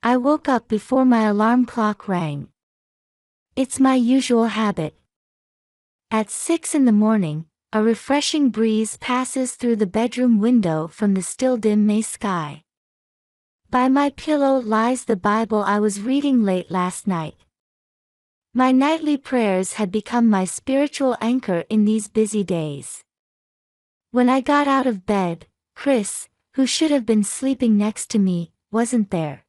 I woke up before my alarm clock rang. It's my usual habit. At 6 in the morning, a refreshing breeze passes through the bedroom window from the still dim May sky. By my pillow lies the Bible I was reading late last night. My nightly prayers had become my spiritual anchor in these busy days. When I got out of bed, Chris, who should have been sleeping next to me, wasn't there.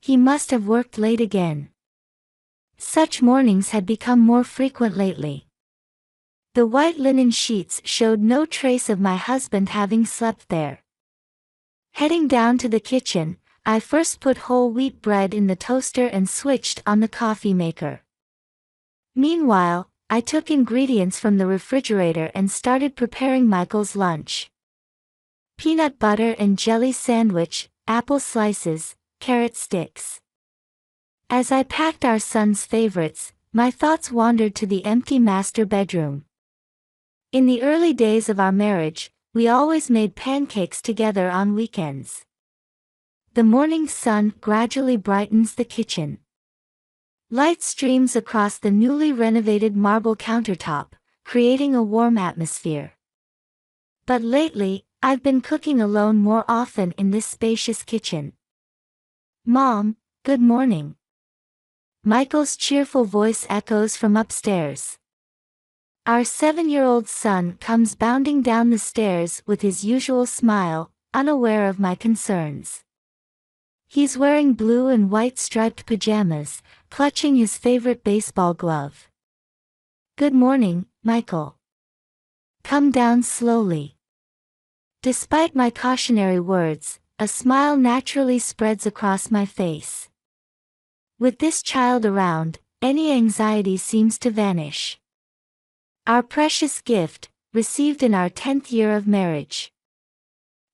He must have worked late again. Such mornings had become more frequent lately. The white linen sheets showed no trace of my husband having slept there. Heading down to the kitchen, I first put whole wheat bread in the toaster and switched on the coffee maker. Meanwhile, I took ingredients from the refrigerator and started preparing Michael's lunch. Peanut butter and jelly sandwich, apple slices, carrot sticks. As I packed our son's favorites, my thoughts wandered to the empty master bedroom. In the early days of our marriage, we always made pancakes together on weekends. The morning sun gradually brightens the kitchen. Light streams across the newly renovated marble countertop, creating a warm atmosphere. But lately, I've been cooking alone more often in this spacious kitchen. "Mom, good morning." Michael's cheerful voice echoes from upstairs. Our 7-year-old son comes bounding down the stairs with his usual smile, unaware of my concerns. He's wearing blue and white striped pajamas, clutching his favorite baseball glove. "Good morning, Michael. Come down slowly." Despite my cautionary words, a smile naturally spreads across my face. With this child around, any anxiety seems to vanish. Our precious gift, received in our 10th year of marriage.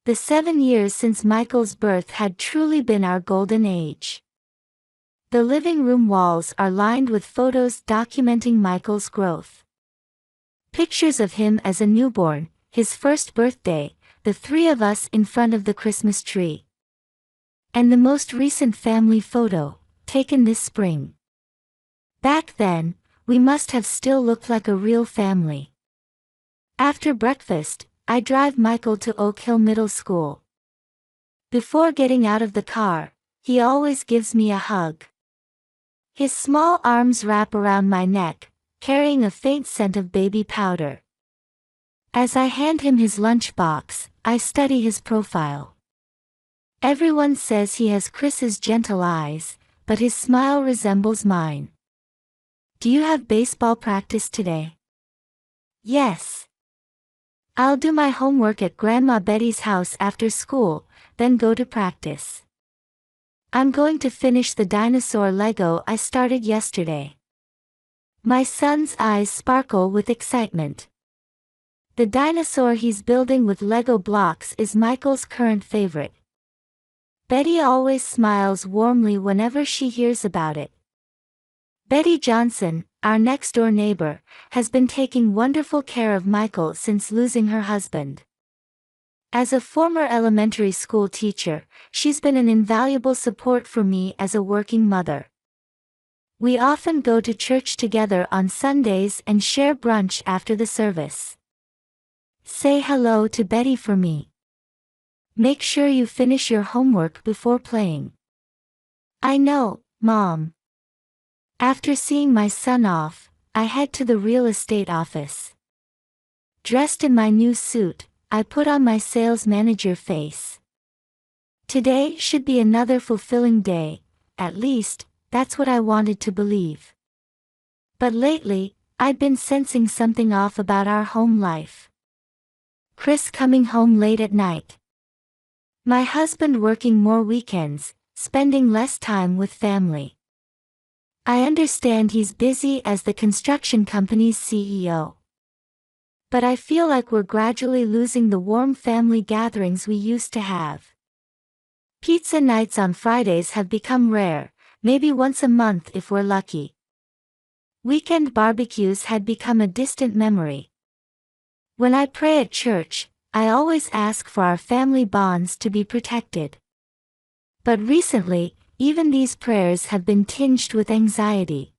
The 7 years since Michael's birth had truly been our golden age. The living room walls are lined with photos documenting Michael's growth. Pictures of him as a newborn, his first birthday, the three of us in front of the Christmas tree. And the most recent family photo, taken this spring. Back then, we must have still looked like a real family. After breakfast, I drive Michael to Oak Hill Middle School. Before getting out of the car, he always gives me a hug. His small arms wrap around my neck, carrying a faint scent of baby powder. As I hand him his lunchbox, I study his profile. Everyone says he has Chris's gentle eyes, but his smile resembles mine. "Do you have baseball practice today?" "Yes. I'll do my homework at Grandma Betty's house after school, then go to practice. I'm going to finish the dinosaur Lego I started yesterday." My son's eyes sparkle with excitement. The dinosaur he's building with Lego blocks is Michael's current favorite. Betty always smiles warmly whenever she hears about it. Betty Johnson, our next-door neighbor, has been taking wonderful care of Michael since losing her husband. As a former elementary school teacher, she's been an invaluable support for me as a working mother. We often go to church together on Sundays and share brunch after the service. Say hello to Betty for me. Make sure you finish your homework before playing. "I know, Mom." After seeing my son off, I head to the real estate office. Dressed in my new suit, I put on my sales manager face. Today should be another fulfilling day, at least, that's what I wanted to believe. But lately, I'd been sensing something off about our home life. Chris coming home late at night. My husband working more weekends, spending less time with family. I understand he's busy as the construction company's CEO. But I feel like we're gradually losing the warm family gatherings we used to have. Pizza nights on Fridays have become rare, maybe once a month if we're lucky. Weekend barbecues had become a distant memory. When I pray at church, I always ask for our family bonds to be protected. But recently, Even these prayers have been tinged with anxiety.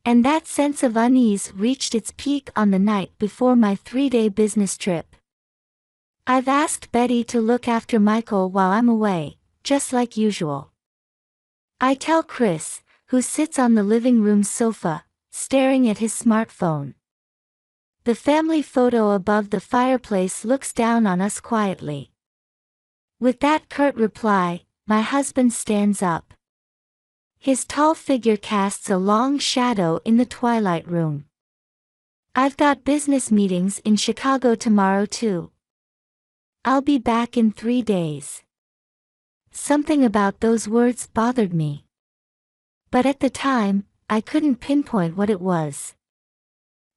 And that sense of unease reached its peak on the night before my 3-day business trip. I've asked Betty to look after Michael while I'm away, just like usual. I tell Chris, who sits on the living room sofa, staring at his smartphone. The family photo above the fireplace looks down on us quietly. With that curt reply, my husband stands up. His tall figure casts a long shadow in the twilight room. I've got business meetings in Chicago tomorrow too. I'll be back in 3 days. Something about those words bothered me. But at the time, I couldn't pinpoint what it was.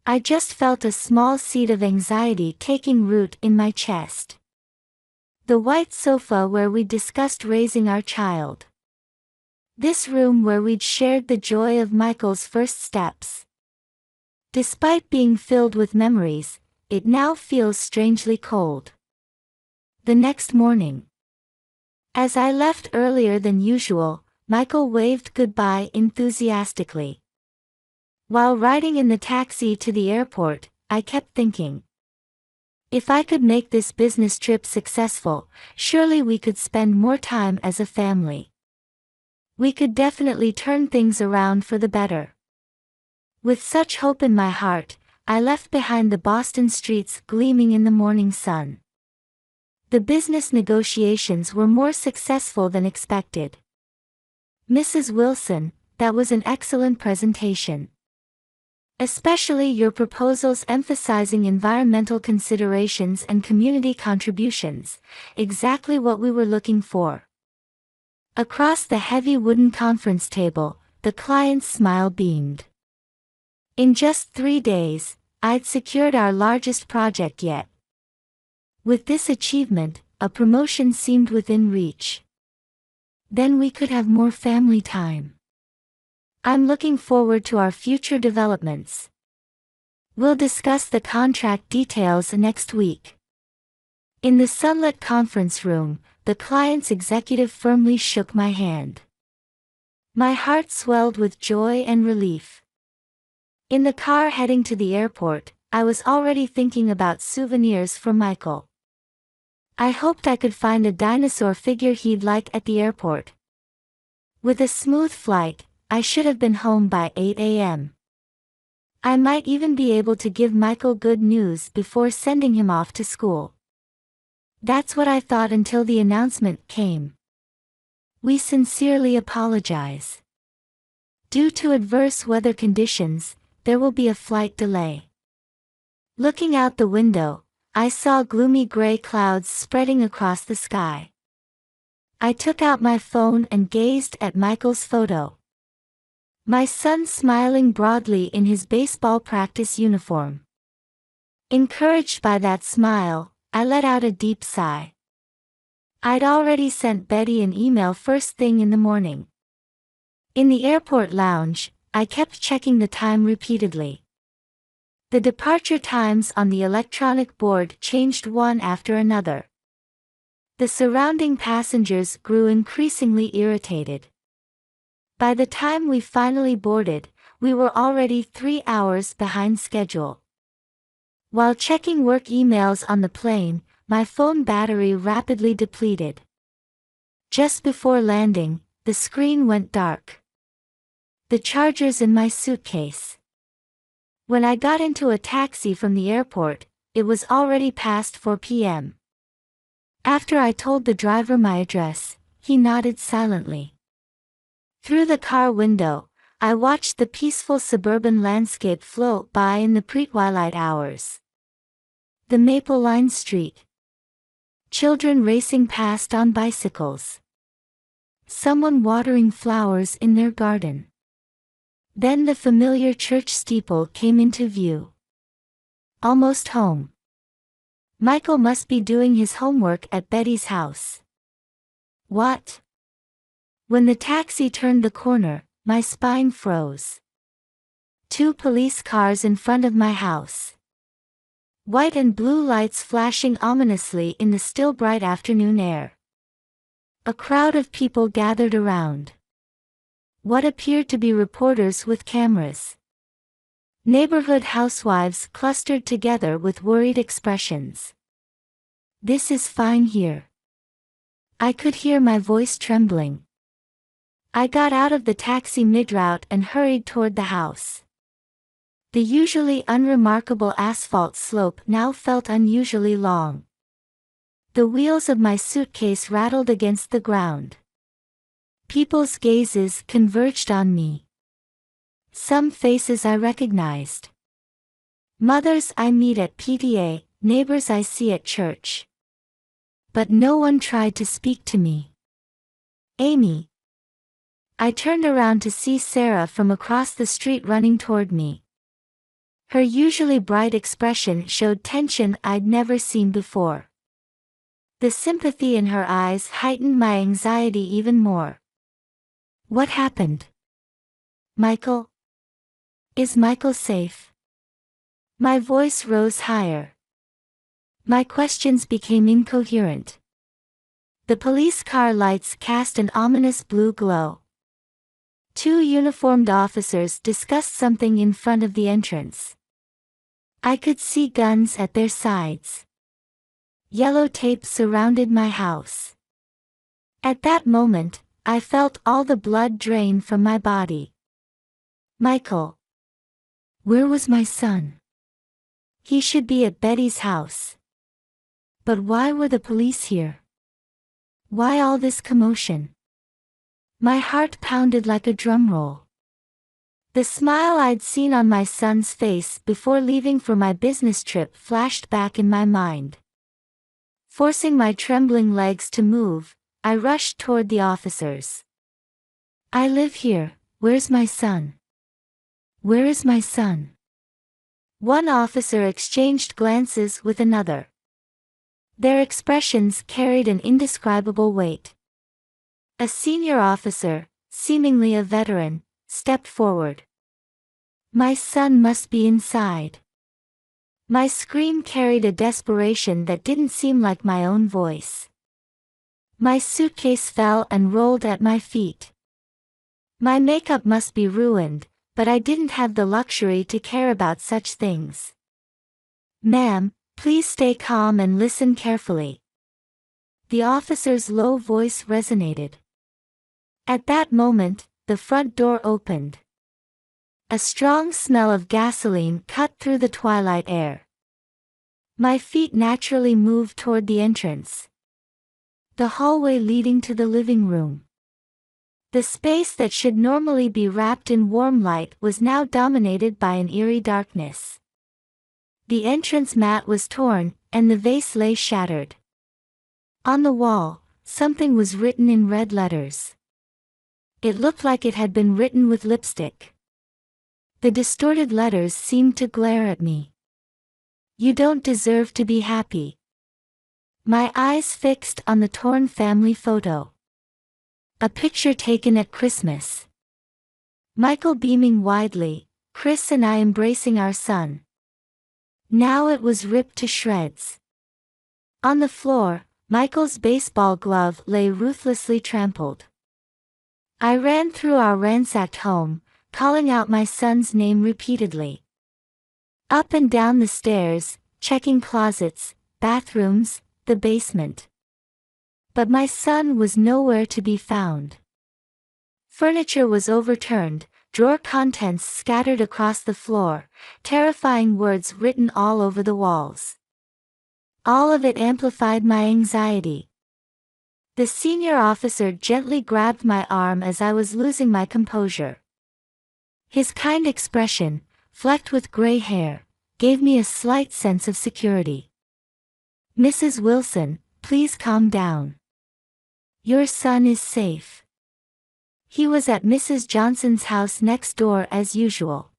I just felt a small seed of anxiety taking root in my chest. The white sofa where we discussed raising our child. This room where we'd shared the joy of Michael's first steps. Despite being filled with memories, it now feels strangely cold. The next morning. As I left earlier than usual, Michael waved goodbye enthusiastically. While riding in the taxi to the airport, I kept thinking. If I could make this business trip successful, surely we could spend more time as a family. We could definitely turn things around for the better. With such hope in my heart, I left behind the Boston streets gleaming in the morning sun. The business negotiations were more successful than expected. Mrs. Wilson, that was an excellent presentation. Especially your proposals emphasizing environmental considerations and community contributions, exactly what we were looking for. Across the heavy wooden conference table, the client's smile beamed. In just 3 days, I'd secured our largest project yet. With this achievement, a promotion seemed within reach. Then we could have more family time. I'm looking forward to our future developments. We'll discuss the contract details next week. In the sunlit conference room, the client's executive firmly shook my hand. My heart swelled with joy and relief. In the car heading to the airport, I was already thinking about souvenirs for Michael. I hoped I could find a dinosaur figure he'd like at the airport. With a smooth flight, I should have been home by 8 a.m. I might even be able to give Michael good news before sending him off to school. That's what I thought until the announcement came. We sincerely apologize. Due to adverse weather conditions, there will be a flight delay. Looking out the window, I saw gloomy gray clouds spreading across the sky. I took out my phone and gazed at Michael's photo. My son smiling broadly in his baseball practice uniform. Encouraged by that smile, I let out a deep sigh. I'd already sent Betty an email first thing in the morning. In the airport lounge, I kept checking the time repeatedly. The departure times on the electronic board changed one after another. The surrounding passengers grew increasingly irritated. By the time we finally boarded, we were already 3 hours behind schedule. While checking work emails on the plane, my phone battery rapidly depleted. Just before landing, the screen went dark. The charger's in my suitcase. When I got into a taxi from the airport, it was already past 4 p.m. After I told the driver my address, he nodded silently. Through the car window, I watched the peaceful suburban landscape float by in the pre-twilight hours. The maple-lined street. Children racing past on bicycles. Someone watering flowers in their garden. Then the familiar church steeple came into view. Almost home. Michael must be doing his homework at Betty's house. What? When the taxi turned the corner, my spine froze. 2 police cars in front of my house. White and blue lights flashing ominously in the still bright afternoon air. A crowd of people gathered around. What appeared to be reporters with cameras. Neighborhood housewives clustered together with worried expressions. "This is fine here." I could hear my voice trembling. I got out of the taxi mid-route and hurried toward the house. The usually unremarkable asphalt slope now felt unusually long. The wheels of my suitcase rattled against the ground. People's gazes converged on me. Some faces I recognized. Mothers I meet at PTA, neighbors I see at church. But no one tried to speak to me. "Amy." I turned around to see Sarah from across the street running toward me. Her usually bright expression showed tension I'd never seen before. The sympathy in her eyes heightened my anxiety even more. "What happened? Michael? Is Michael safe?" My voice rose higher. My questions became incoherent. The police car lights cast an ominous blue glow. Two uniformed officers discussed something in front of the entrance. I could see guns at their sides. Yellow tape surrounded my house. At that moment, I felt all the blood drain from my body. Michael. Where was my son? He should be at Betty's house. But why were the police here? Why all this commotion? My heart pounded like a drum roll. The smile I'd seen on my son's face before leaving for my business trip flashed back in my mind. Forcing my trembling legs to move, I rushed toward the officers. "I live here, where's my son? Where is my son?" One officer exchanged glances with another. Their expressions carried an indescribable weight. A senior officer, seemingly a veteran, stepped forward. "My son must be inside." My scream carried a desperation that didn't seem like my own voice. My suitcase fell and rolled at my feet. My makeup must be ruined, but I didn't have the luxury to care about such things. "Ma'am, please stay calm and listen carefully." The officer's low voice resonated. At that moment, the front door opened. A strong smell of gasoline cut through the twilight air. My feet naturally moved toward the entrance. The hallway leading to the living room. The space that should normally be wrapped in warm light was now dominated by an eerie darkness. The entrance mat was torn, and the vase lay shattered. On the wall, something was written in red letters. It looked like it had been written with lipstick. The distorted letters seemed to glare at me. "You don't deserve to be happy." My eyes fixed on the torn family photo. A picture taken at Christmas. Michael beaming widely, Chris and I embracing our son. Now it was ripped to shreds. On the floor, Michael's baseball glove lay ruthlessly trampled. I ran through our ransacked home, calling out my son's name repeatedly. Up and down the stairs, checking closets, bathrooms, the basement. But my son was nowhere to be found. Furniture was overturned, drawer contents scattered across the floor, terrifying words written all over the walls. All of it amplified my anxiety. The senior officer gently grabbed my arm as I was losing my composure. His kind expression, flecked with gray hair, gave me a slight sense of security. "Mrs. Wilson, please calm down. Your son is safe. He was at Mrs. Johnson's house next door as usual.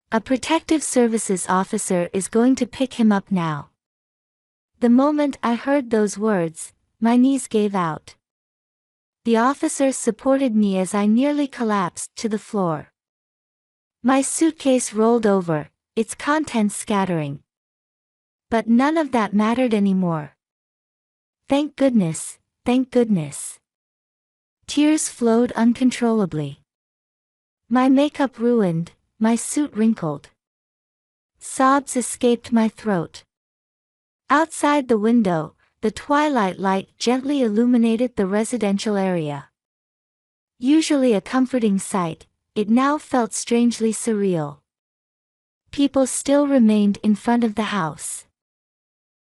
A protective services officer is going to pick him up now." The moment I heard those words, my knees gave out. The officer supported me as I nearly collapsed to the floor. My suitcase rolled over, its contents scattering. But none of that mattered anymore. Thank goodness, thank goodness. Tears flowed uncontrollably. My makeup ruined, my suit wrinkled. Sobs escaped my throat. Outside the window, the twilight light gently illuminated the residential area. Usually a comforting sight, it now felt strangely surreal. People still remained in front of the house.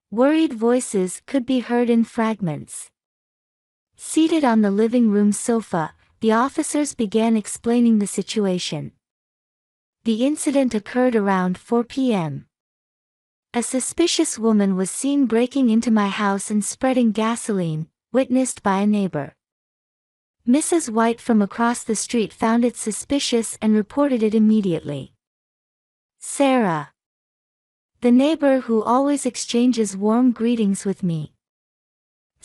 Worried voices could be heard in fragments. Seated on the living room sofa, the officers began explaining the situation. The incident occurred around 4 p.m. A suspicious woman was seen breaking into my house and spreading gasoline, witnessed by a neighbor. Mrs. White from across the street found it suspicious and reported it immediately. Sarah, the neighbor who always exchanges warm greetings with me.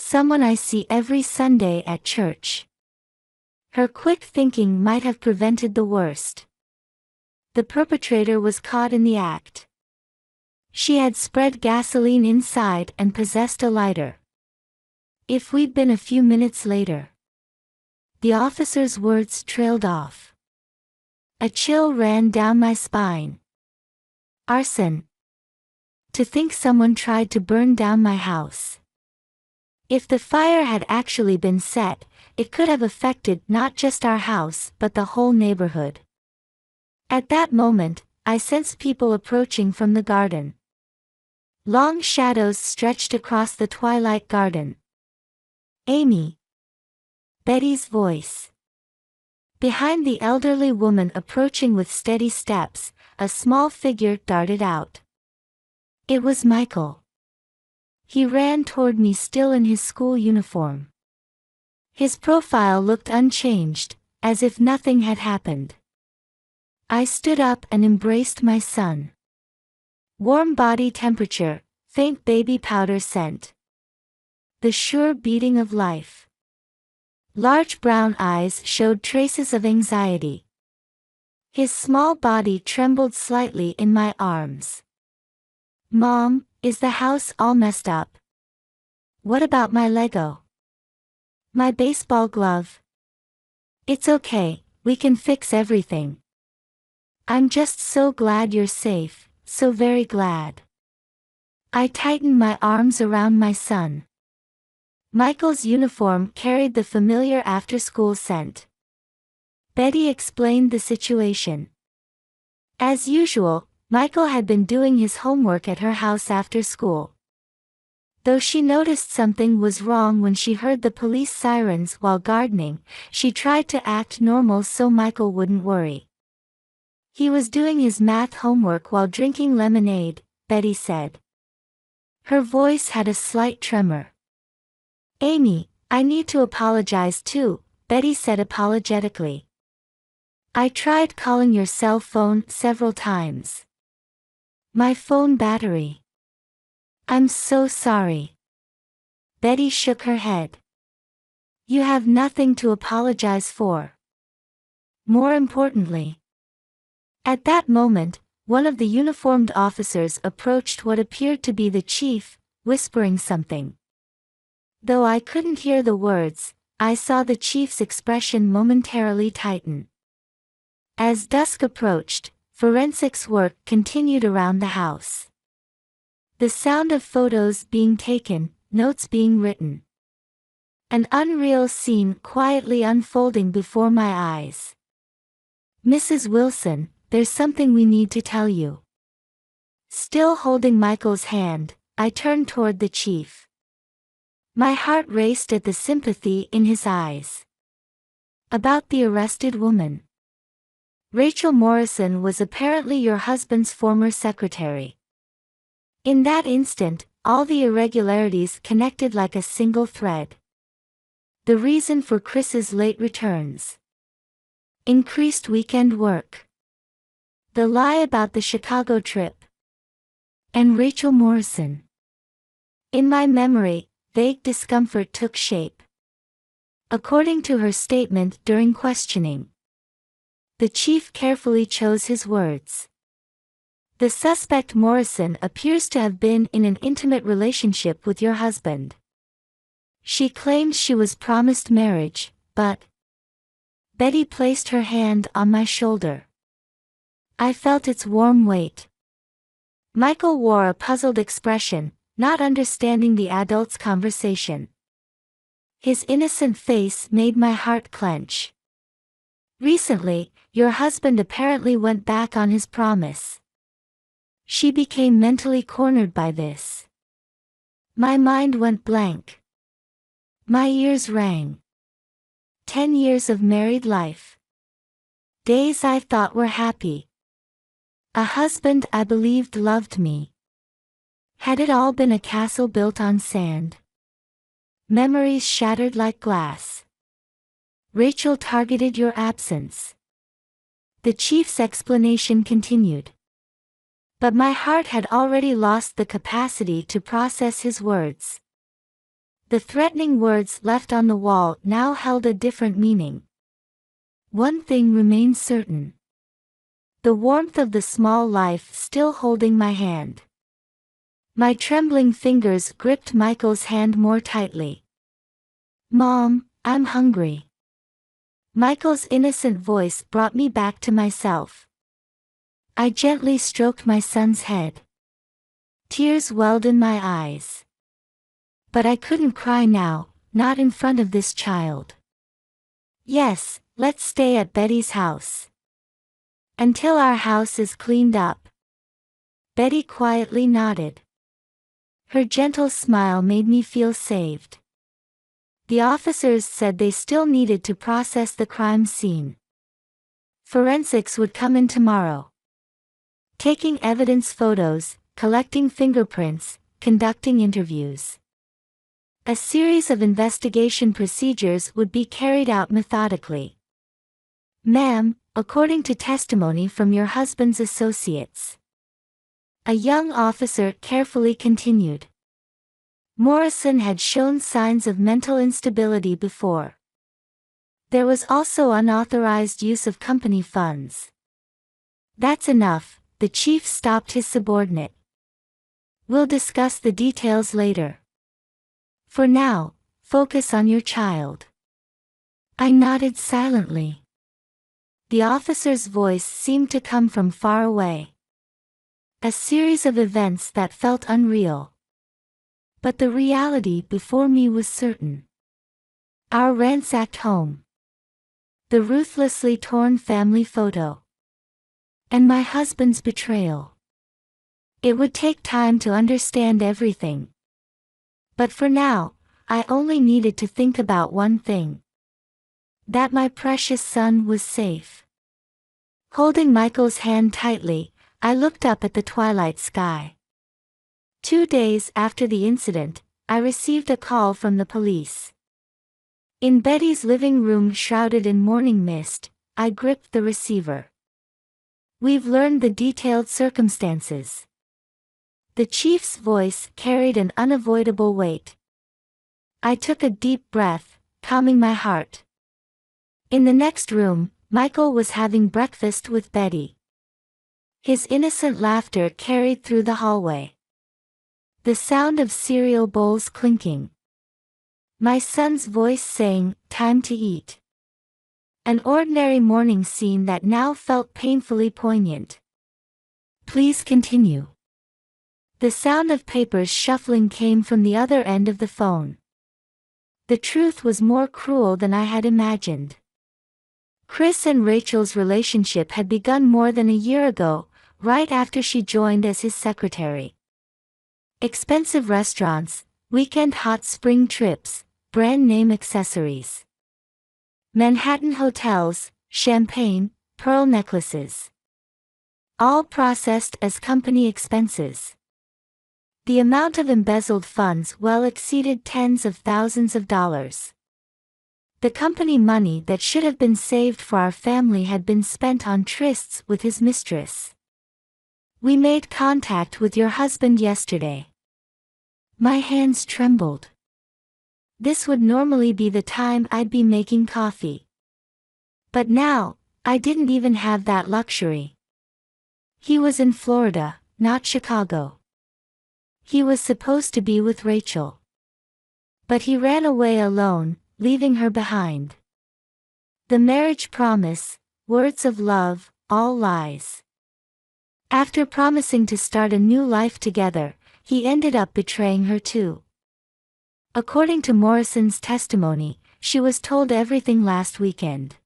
Someone I see every Sunday at church. Her quick thinking might have prevented the worst. The perpetrator was caught in the act. She had spread gasoline inside and possessed a lighter. If we'd been a few minutes later. The officer's words trailed off. A chill ran down my spine. Arson. To think someone tried to burn down my house. If the fire had actually been set, it could have affected not just our house but the whole neighborhood. At that moment, I sensed people approaching from the garden. Long shadows stretched across the twilight garden. Amy. Betty's voice. Behind the elderly woman approaching with steady steps, a small figure darted out. It was Michael. He ran toward me still in his school uniform. His profile looked unchanged, as if nothing had happened. I stood up and embraced my son. Warm body temperature, faint baby powder scent. The sure beating of life. Large brown eyes showed traces of anxiety. His small body trembled slightly in my arms. Mom, is the house all messed up? What about my Lego? My baseball glove? It's okay, we can fix everything. I'm just so glad you're safe, so very glad. I tightened my arms around my son. Michael's uniform carried the familiar after-school scent. Betty explained the situation. As usual, Michael had been doing his homework at her house after school. Though she noticed something was wrong when she heard the police sirens while gardening, she tried to act normal so Michael wouldn't worry. He was doing his math homework while drinking lemonade, Betty said. Her voice had a slight tremor. Amy, I need to apologize too, Betty said apologetically. I tried calling your cell phone several times. My phone battery. I'm so sorry. Betty shook her head. You have nothing to apologize for. More importantly. At that moment, one of the uniformed officers approached what appeared to be the chief, whispering something. Though I couldn't hear the words, I saw the chief's expression momentarily tighten. As dusk approached, forensics work continued around the house. The sound of photos being taken, notes being written. An unreal scene quietly unfolding before my eyes. Mrs. Wilson, there's something we need to tell you. Still holding Michael's hand, I turned toward the chief. My heart raced at the sympathy in his eyes. About the arrested woman. Rachel Morrison was apparently your husband's former secretary. In that instant, all the irregularities connected like a single thread. The reason for Chris's late returns. Increased weekend work. The lie about the Chicago trip. And Rachel Morrison. In my memory, vague discomfort took shape. According to her statement during questioning. The chief carefully chose his words. The suspect Morrison appears to have been in an intimate relationship with your husband. She claimed she was promised marriage, but... Betty placed her hand on my shoulder. I felt its warm weight. Michael wore a puzzled expression, not understanding the adult's conversation. His innocent face made my heart clench. Recently, your husband apparently went back on his promise. She became mentally cornered by this. My mind went blank. My ears rang. 10 years of married life. Days I thought were happy. A husband I believed loved me. Had it all been a castle built on sand? Memories shattered like glass. Rachel targeted your absence. The chief's explanation continued. But my heart had already lost the capacity to process his words. The threatening words left on the wall now held a different meaning. One thing remained certain. The warmth of the small life still holding my hand. My trembling fingers gripped Michael's hand more tightly. Mom, I'm hungry. Michael's innocent voice brought me back to myself. I gently stroked my son's head. Tears welled in my eyes. But I couldn't cry now, not in front of this child. Yes, let's stay at Betty's house. Until our house is cleaned up. Betty quietly nodded. Her gentle smile made me feel saved. The officers said they still needed to process the crime scene. Forensics would come in tomorrow. Taking evidence photos, collecting fingerprints, conducting interviews. A series of investigation procedures would be carried out methodically. Ma'am, according to testimony from your husband's associates. A young officer carefully continued. Morrison had shown signs of mental instability before. There was also unauthorized use of company funds. That's enough, the chief stopped his subordinate. We'll discuss the details later. For now, focus on your child. I nodded silently. The officer's voice seemed to come from far away. A series of events that felt unreal. But the reality before me was certain. Our ransacked home. The ruthlessly torn family photo. And my husband's betrayal. It would take time to understand everything. But for now, I only needed to think about one thing. That my precious son was safe. Holding Michael's hand tightly, I looked up at the twilight sky. 2 days after the incident, I received a call from the police. In Betty's living room shrouded in morning mist, I gripped the receiver. We've learned the detailed circumstances. The chief's voice carried an unavoidable weight. I took a deep breath, calming my heart. In the next room, Michael was having breakfast with Betty. His innocent laughter carried through the hallway. The sound of cereal bowls clinking. My son's voice saying, "Time to eat." An ordinary morning scene that now felt painfully poignant. Please continue. The sound of papers shuffling came from the other end of the phone. The truth was more cruel than I had imagined. Chris and Rachel's relationship had begun more than a year ago, right after she joined as his secretary. Expensive restaurants, weekend hot spring trips, brand name accessories. Manhattan hotels, champagne, pearl necklaces. All processed as company expenses. The amount of embezzled funds well exceeded tens of thousands of dollars. The company money that should have been saved for our family had been spent on trysts with his mistress. We made contact with your husband yesterday. My hands trembled. This would normally be the time I'd be making coffee. But now, I didn't even have that luxury. He was in Florida, not Chicago. He was supposed to be with Rachel. But he ran away alone, leaving her behind. The marriage promise, words of love, all lies. After promising to start a new life together, he ended up betraying her too. According to Morrison's testimony, she was told everything last weekend.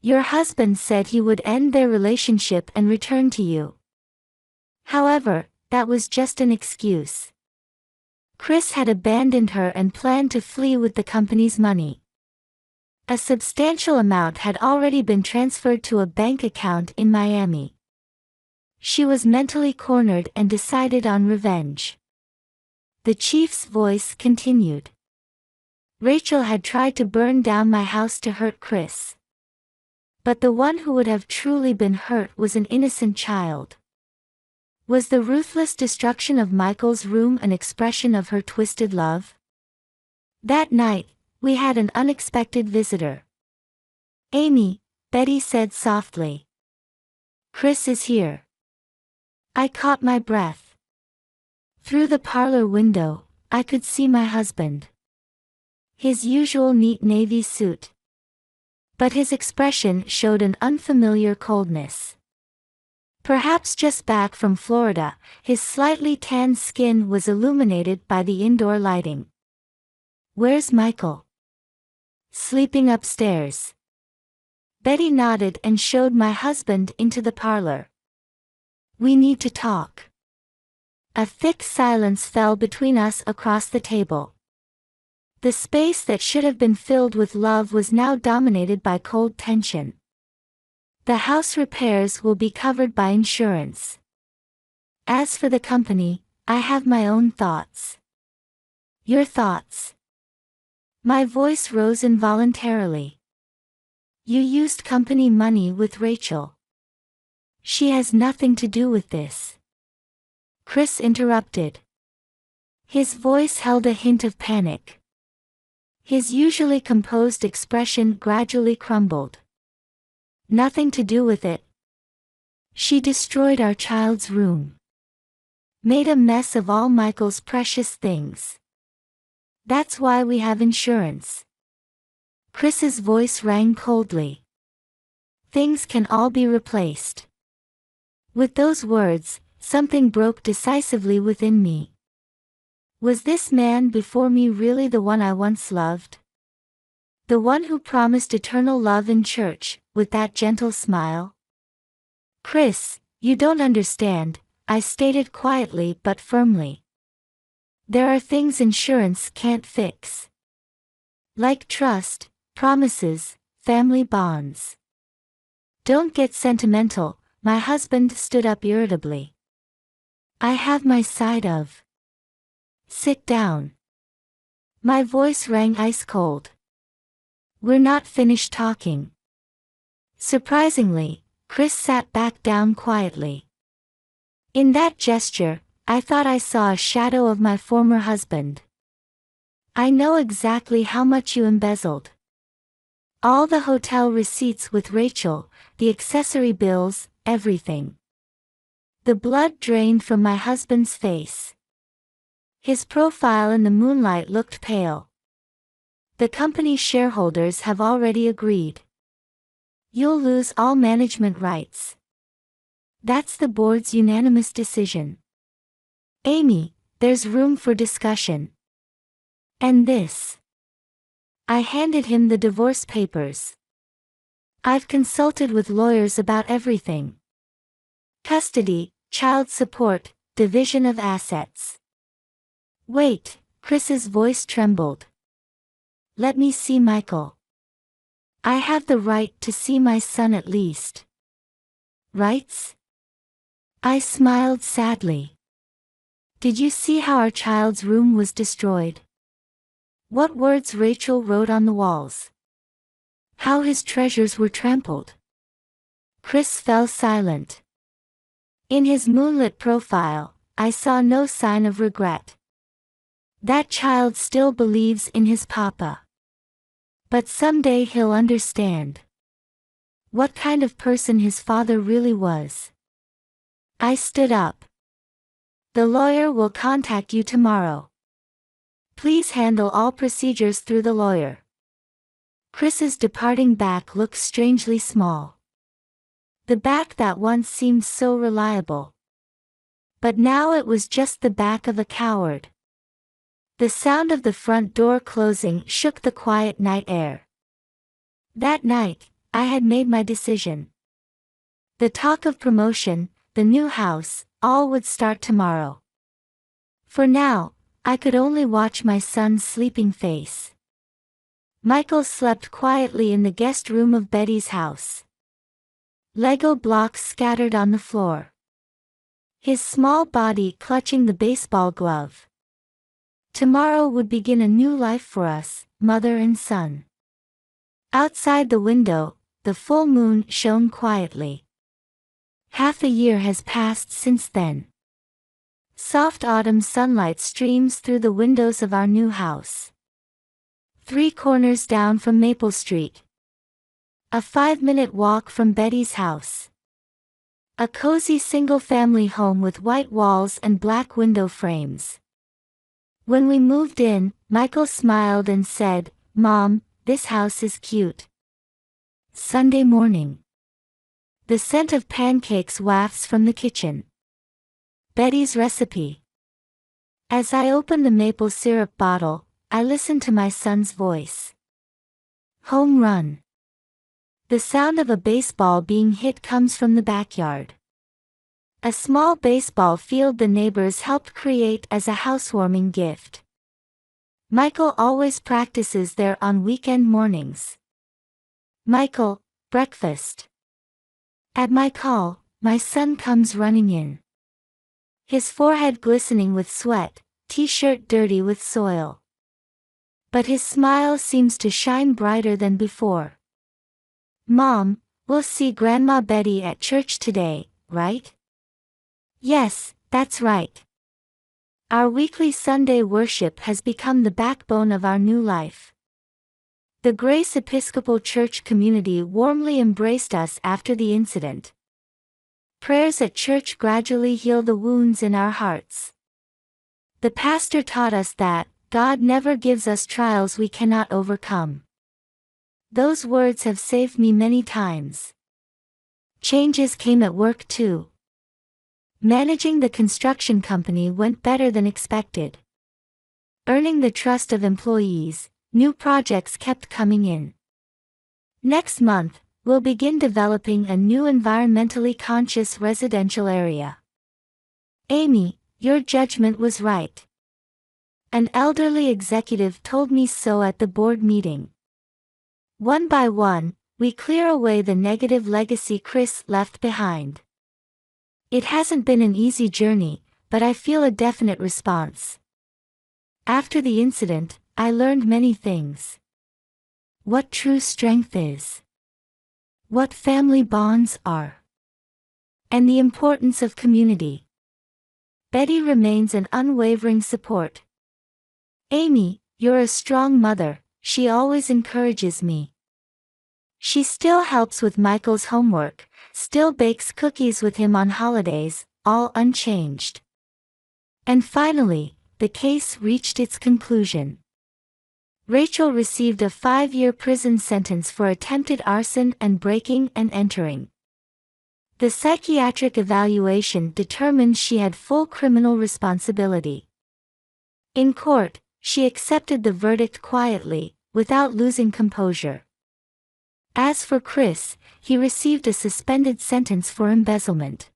Your husband said he would end their relationship and return to you. However, that was just an excuse. Chris had abandoned her and planned to flee with the company's money. A substantial amount had already been transferred to a bank account in Miami. She was mentally cornered and decided on revenge. The chief's voice continued. Rachel had tried to burn down my house to hurt Chris. But the one who would have truly been hurt was an innocent child. Was the ruthless destruction of Michael's room an expression of her twisted love? That night, we had an unexpected visitor. Amy, Betty said softly. Chris is here. I caught my breath. Through the parlor window, I could see my husband. His usual neat navy suit. But his expression showed an unfamiliar coldness. Perhaps just back from Florida, his slightly tanned skin was illuminated by the indoor lighting. Where's Michael? Sleeping upstairs. Betty nodded and showed my husband into the parlor. We need to talk. A thick silence fell between us across the table. The space that should have been filled with love was now dominated by cold tension. The house repairs will be covered by insurance. As for the company, I have my own thoughts. Your thoughts? My voice rose involuntarily. You used company money with Rachel. She has nothing to do with this. Chris interrupted. His voice held a hint of panic. His usually composed expression gradually crumbled. Nothing to do with it. She destroyed our child's room. Made a mess of all Michael's precious things. That's why we have insurance. Chris's voice rang coldly. Things can all be replaced. With those words, something broke decisively within me. Was this man before me really the one I once loved? The one who promised eternal love in church, with that gentle smile? Chris, you don't understand, I stated quietly but firmly. There are things insurance can't fix. Like trust, promises, family bonds. Don't get sentimental, my husband stood up irritably. I have my side of. Sit down. My voice rang ice cold. We're not finished talking. Surprisingly, Chris sat back down quietly. In that gesture, I thought I saw a shadow of my former husband. I know exactly how much you embezzled. All the hotel receipts with Rachel, the accessory bills, everything. The blood drained from my husband's face. His profile in the moonlight looked pale. The company's shareholders have already agreed. You'll lose all management rights. That's the board's unanimous decision. Amy, there's room for discussion. And this. I handed him the divorce papers. I've consulted with lawyers about everything. Custody, child support, division of assets. Wait, Chris's voice trembled. Let me see Michael. I have the right to see my son at least. Rights? I smiled sadly. Did you see how our child's room was destroyed? What words Rachel wrote on the walls? How his treasures were trampled? Chris fell silent. In his moonlit profile, I saw no sign of regret. That child still believes in his papa. But someday he'll understand what kind of person his father really was. I stood up. The lawyer will contact you tomorrow. Please handle all procedures through the lawyer. Chris's departing back looked strangely small. The back that once seemed so reliable. But now it was just the back of a coward. The sound of the front door closing shook the quiet night air. That night, I had made my decision. The talk of promotion, the new house, all would start tomorrow. For now, I could only watch my son's sleeping face. Michael slept quietly in the guest room of Betty's house. Lego blocks scattered on the floor. His small body clutching the baseball glove. Tomorrow would begin a new life for us, mother and son. Outside the window, the full moon shone quietly. Half a year has passed since then. Soft autumn sunlight streams through the windows of our new house. 3 corners down from Maple Street. A 5-minute walk from Betty's house. A cozy single-family home with white walls and black window frames. When we moved in, Michael smiled and said, "Mom, this house is cute." Sunday morning. The scent of pancakes wafts from the kitchen. Betty's recipe. As I opened the maple syrup bottle, I listened to my son's voice. Home run. The sound of a baseball being hit comes from the backyard. A small baseball field the neighbors helped create as a housewarming gift. Michael always practices there on weekend mornings. "Michael, breakfast." At my call, my son comes running in. His forehead glistening with sweat, t-shirt dirty with soil. But his smile seems to shine brighter than before. "Mom, we'll see Grandma Betty at church today, right?" "Yes, that's right." Our weekly Sunday worship has become the backbone of our new life. The Grace Episcopal Church community warmly embraced us after the incident. Prayers at church gradually heal the wounds in our hearts. The pastor taught us that God never gives us trials we cannot overcome. Those words have saved me many times. Changes came at work too. Managing the construction company went better than expected. Earning the trust of employees, new projects kept coming in. Next month, we'll begin developing a new environmentally conscious residential area. "Amy, your judgment was right." An elderly executive told me so at the board meeting. One by one, we clear away the negative legacy Chris left behind. It hasn't been an easy journey, but I feel a definite response. After the incident, I learned many things. What true strength is. What family bonds are. And the importance of community. Betty remains an unwavering support. "Amy, you're a strong mother," she always encourages me. She still helps with Michael's homework, still bakes cookies with him on holidays, all unchanged. And finally, the case reached its conclusion. Rachel received a 5-year prison sentence for attempted arson and breaking and entering. The psychiatric evaluation determined she had full criminal responsibility. In court, she accepted the verdict quietly, without losing composure. As for Chris, he received a suspended sentence for embezzlement.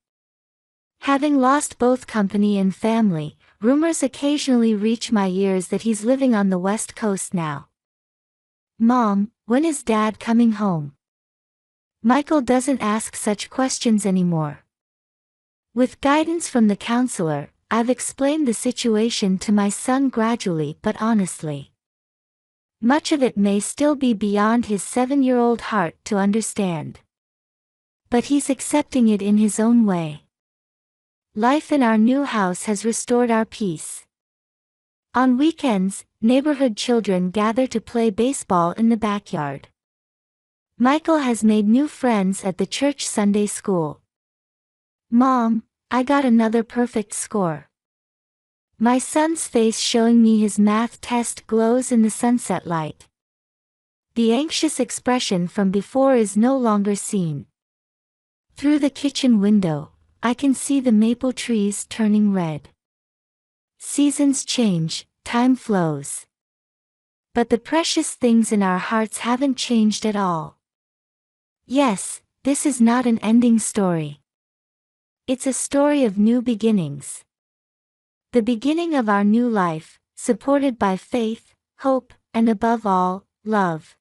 Having lost both company and family, rumors occasionally reach my ears that he's living on the West Coast now. "Mom, when is Dad coming home?" Michael doesn't ask such questions anymore. With guidance from the counselor, I've explained the situation to my son gradually but honestly. Much of it may still be beyond his 7-year-old heart to understand. But he's accepting it in his own way. Life in our new house has restored our peace. On weekends, neighborhood children gather to play baseball in the backyard. Michael has made new friends at the church Sunday school. "Mom, I got another perfect score." My son's face showing me his math test glows in the sunset light. The anxious expression from before is no longer seen. Through the kitchen window, I can see the maple trees turning red. Seasons change, time flows. But the precious things in our hearts haven't changed at all. Yes, this is not an ending story. It's a story of new beginnings. The beginning of our new life, supported by faith, hope, and above all, love.